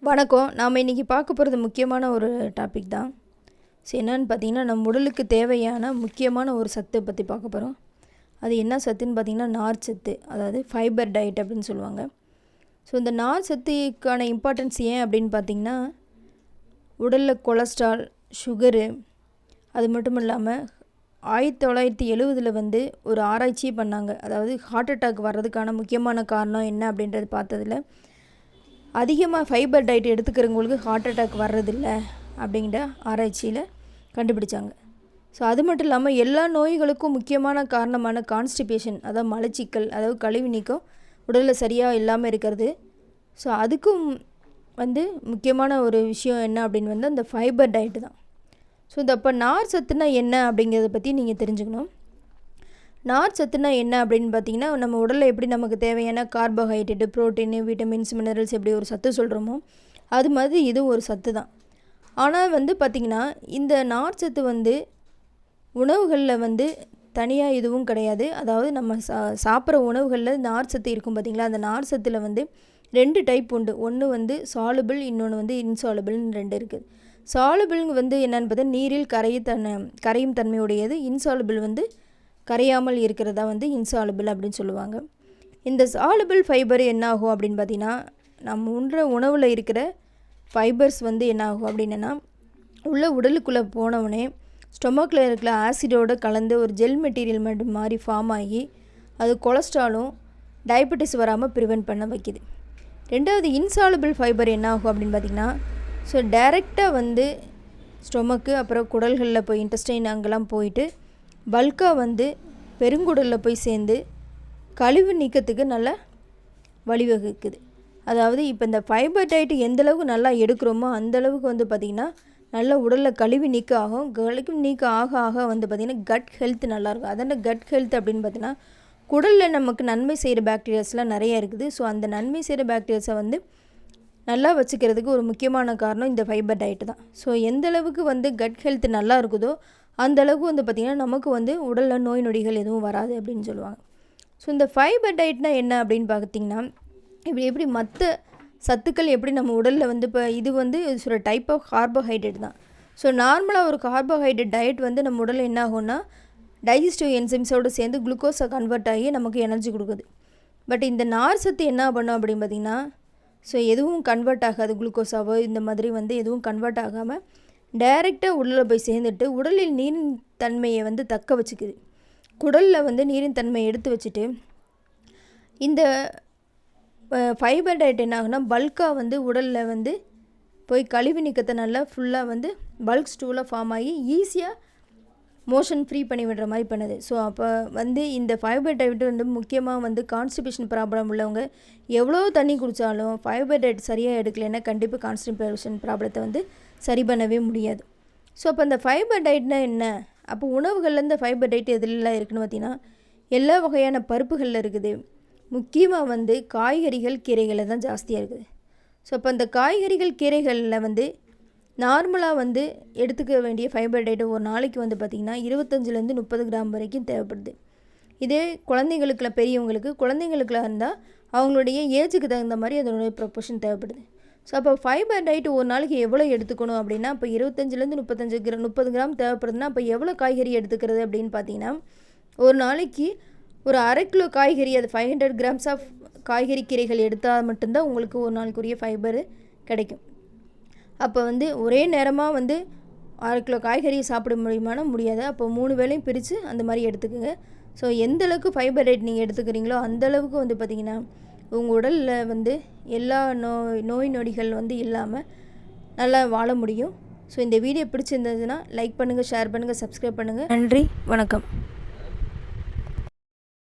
வணக்கம். நாம் இன்றைக்கி பார்க்க போகிறது முக்கியமான ஒரு டாபிக் தான். என்னன்னு பார்த்தீங்கன்னா, நம்ம உடலுக்கு தேவையான முக்கியமான ஒரு சத்தை பற்றி பார்க்க போகிறோம். அது என்ன சத்துன்னு பார்த்தீங்கன்னா, நார் சத்து, அதாவது ஃபைபர் டயட் அப்படின்னு சொல்லுவாங்க. இந்த நார் சத்துக்கான இம்பார்ட்டன்ஸ் ஏன் அப்படின்னு பார்த்தீங்கன்னா, உடலில் கொலஸ்ட்ரால், சுகரு, அது மட்டும் இல்லாமல் 1970 ஒரு ஆராய்ச்சியே பண்ணாங்க. அதாவது ஹார்ட் அட்டாக் வர்றதுக்கான முக்கியமான காரணம் என்ன அப்படின்றது பார்த்ததில், அதிகமாக ஃபைபர் டயட் எடுத்துக்கிறவங்களுக்கு ஹார்ட் அட்டாக் வர்றதில்ல அப்படிங்கிற ஆராய்ச்சியில் கண்டுபிடிச்சாங்க. அது மட்டும் இல்லாமல் எல்லா நோய்களுக்கும் முக்கியமான காரணமான கான்ஸ்டிபேஷன், அதாவது மலச்சிக்கல், அதாவது கழிவு நீக்கம் உடலில் சரியாக இல்லாமல் இருக்கிறது. அதுக்கும் முக்கியமான ஒரு விஷயம் என்ன அப்படின்னு அந்த ஃபைபர் டயட்டு தான். அப்போ நார் சத்துனா என்ன அப்படிங்கிறத பற்றி நீங்கள் தெரிஞ்சுக்கணும். நார் சத்துனா என்ன அப்படின்னு பார்த்தீங்கன்னா, நம்ம உடலில் எப்படி நமக்கு தேவையான கார்போஹைட்ரேட்டு, ப்ரோட்டீனு, விட்டமின்ஸ், மினரல்ஸ் எப்படி ஒரு சத்து சொல்கிறோமோ அது மாதிரி இது ஒரு சத்து தான். ஆனால் பார்த்திங்கன்னா, இந்த நார் சத்து உணவுகளில் தனியாக எதுவும் கிடையாது. அதாவது நம்ம சாப்பிட்ற உணவுகளில் நார் சத்து இருக்கும் பார்த்திங்களா, அந்த நார் சத்தில் 2 டைப் உண்டு. ஒன்று சாலுபிள், இன்னொன்று இன்சாலுபிள்னு 2 இருக்குது. சாலுபிள்ங்க என்னென்னு பார்த்தா நீரில் கரையும் தன்மையுடையது. இன்சாலுபிள் கரையாமல் இருக்கிறதா இன்சாலுபிள் அப்படின்னு சொல்லுவாங்க. இந்த சாலுபிள் ஃபைபர் என்ன ஆகும் அப்படின்னு பார்த்திங்கன்னா, நம்ம உண்ற உணவில் இருக்கிற ஃபைபர்ஸ் என்ன ஆகும் அப்படின்னா, உடலுக்குள்ளே போனவுடனே ஸ்டொமக்கில் இருக்கிற ஆசிடோடு கலந்து ஒரு ஜெல் மெட்டீரியல் மாதிரி ஃபார்ம் ஆகி அது கொலஸ்ட்ராலும் டயபெட்டிஸ் வராமல் ப்ரிவெண்ட் பண்ண வைக்கிது. ரெண்டாவது இன்சாலுபிள் ஃபைபர் என்ன ஆகும் அப்படின்னு பார்த்திங்கன்னா, டைரெக்டாக ஸ்டொமக்கு அப்புறம் குடல்களில் போய் இன்டெஸ்டைன் அங்கெல்லாம் போயிட்டு பல்காக பெருங்குடலில் போய் சேர்ந்து கழிவு நீக்கத்துக்கு நல்லா வழிவகுக்குது. அதாவது இப்போ இந்த ஃபைபர் டயட்டு எந்தளவுக்கு நல்லா எடுக்கிறோமோ அந்தளவுக்கு பார்த்திங்கன்னா நல்லா உடலில் கழிவு நீக்கம் ஆகும். கழிவு நீக்கம் ஆக ஆக பார்த்திங்கன்னா கட் ஹெல்த் நல்லாயிருக்கும். அதனால் கட் ஹெல்த் அப்படின்னு பார்த்தீங்கன்னா, குடலில் நமக்கு நன்மை செய்கிற பாக்டீரியாஸ்லாம் நிறையா இருக்குது. அந்த நன்மை செய்கிற பாக்டீரியாஸை நல்லா வச்சுக்கிறதுக்கு ஒரு முக்கியமான காரணம் இந்த ஃபைபர் டயட்டு தான். எந்தளவுக்கு கட் ஹெல்த் நல்லா இருக்குதோ அந்தளவுக்கு பார்த்திங்கன்னா நமக்கு உடலில் நோய் நொடிகள் எதுவும் வராது அப்படின்னு சொல்லுவாங்க. இந்த ஃபைபர் டயட்னால் என்ன அப்படின்னு பார்த்திங்கன்னா, எப்படி மற்ற சத்துக்கள் எப்படி நம்ம உடலில் இப்போ இது ஒரு டைப் ஆஃப் கார்போஹைட்ரேட் தான். நார்மலாக ஒரு கார்போஹைட்ரேட் டயட் நம்ம உடலில் என்ன ஆகும்னா, டைஜஸ்டிவ் என்சைம்ஸோடு சேர்ந்து குளுக்கோஸை கன்வெர்ட் ஆகி நமக்கு எனர்ஜி கொடுக்குது. பட் இந்த நார் சத்து என்ன பண்ணும் அப்படின்னு பார்த்திங்கன்னா, எதுவும் கன்வெர்ட் ஆகாது. குளுக்கோஸாவோ இந்த மாதிரி எதுவும் கன்வெர்ட் ஆகாமல் டைரெக்டாக உள்ளே போய் சேர்ந்துட்டு உடலில் நீரின் தன்மையை தக்க வச்சுக்குது. குடலில் நீரின் தன்மையை எடுத்து வச்சுட்டு இந்த ஃபைபர் டயட் என்ன ஆகுனா பல்காக உடலில் போய் கழிவு நீக்கத்தை நல்லா ஃபுல்லாக பல்க் ஸ்டூலாக ஃபார்ம் ஆகி ஈஸியாக மோஷன் ஃப்ரீ பண்ணி விடுற மாதிரி பண்ணுது. அப்போ இந்த ஃபைபர் டயட் முக்கியமாக கான்ஸ்டிபேஷன் ப்ராப்ளம் உள்ளவங்க எவ்வளோ தண்ணி குடித்தாலும் ஃபைபர் டயட் சரியாக எடுக்கலைன்னா கண்டிப்பாக கான்ஸ்டிபேஷன் ப்ராப்ளத்தை சரி பண்ணவே முடியாது. அப்போ அந்த ஃபைபர் டயட்னா என்ன? அப்போ உணவுகளில் இந்த ஃபைபர் டயட் எதுலாம் இருக்குதுன்னு பார்த்திங்கன்னா, எல்லா வகையான பருப்புகளில் இருக்குது. முக்கியமாக காய்கறிகள், கீரைகளில் தான் ஜாஸ்தியாக இருக்குது. அப்போ அந்த காய்கறிகள், கீரைகளில் நார்மலாக எடுத்துக்க வேண்டிய ஃபைபர் டயட் ஒரு நாளைக்கு பார்த்திங்கன்னா 25 30 கிராம் வரைக்கும் தேவைப்படுது. இதே குழந்தைங்களுக்குலாம் இருந்தால் அவங்களுடைய ஏஜுக்கு தகுந்த மாதிரி அதனுடைய ப்ரொப்போர்ஷன் தேவைப்படுது. அப்போ ஃபைபர் டயட் ஒரு நாளைக்கு எவ்வளோ எடுத்துக்கணும் அப்படின்னா, இப்போ 25 30 கிராம் தேவைப்படுதுன்னா அப்போ எவ்வளோ காய்கறி எடுத்துக்கிறது அப்படின்னு பார்த்தீங்கன்னா, ஒரு நாளைக்கு ஒரு 1/2 கிலோ காய்கறி, அது 500 கிராம்ஸ் ஆஃப் காய்கறி கீரைகள் எடுத்தால் மட்டும்தான் உங்களுக்கு ஒரு நாளைக்குரிய ஃபைபர் கிடைக்கும். அப்போ ஒரே நேரமாக 1/2 கிலோ காய்கறி சாப்பிட முடியுமானா முடியாது. அப்போ 3 வேளையும் பிரித்து அந்த மாதிரி எடுத்துக்கோங்க. எந்தளவுக்கு ஃபைபர் டயட் நீங்கள் எடுத்துக்கிறீங்களோ அந்தளவுக்கு பார்த்திங்கன்னா உங்கள் உடலில் எல்லா நோய் நொடிகள் இல்லாமல் நல்லா வாழ முடியும். இந்த வீடியோ பிடிச்சிருந்ததுன்னா லைக் பண்ணுங்கள், ஷேர் பண்ணுங்கள், சப்ஸ்கிரைப் பண்ணுங்கள். நன்றி, வணக்கம்.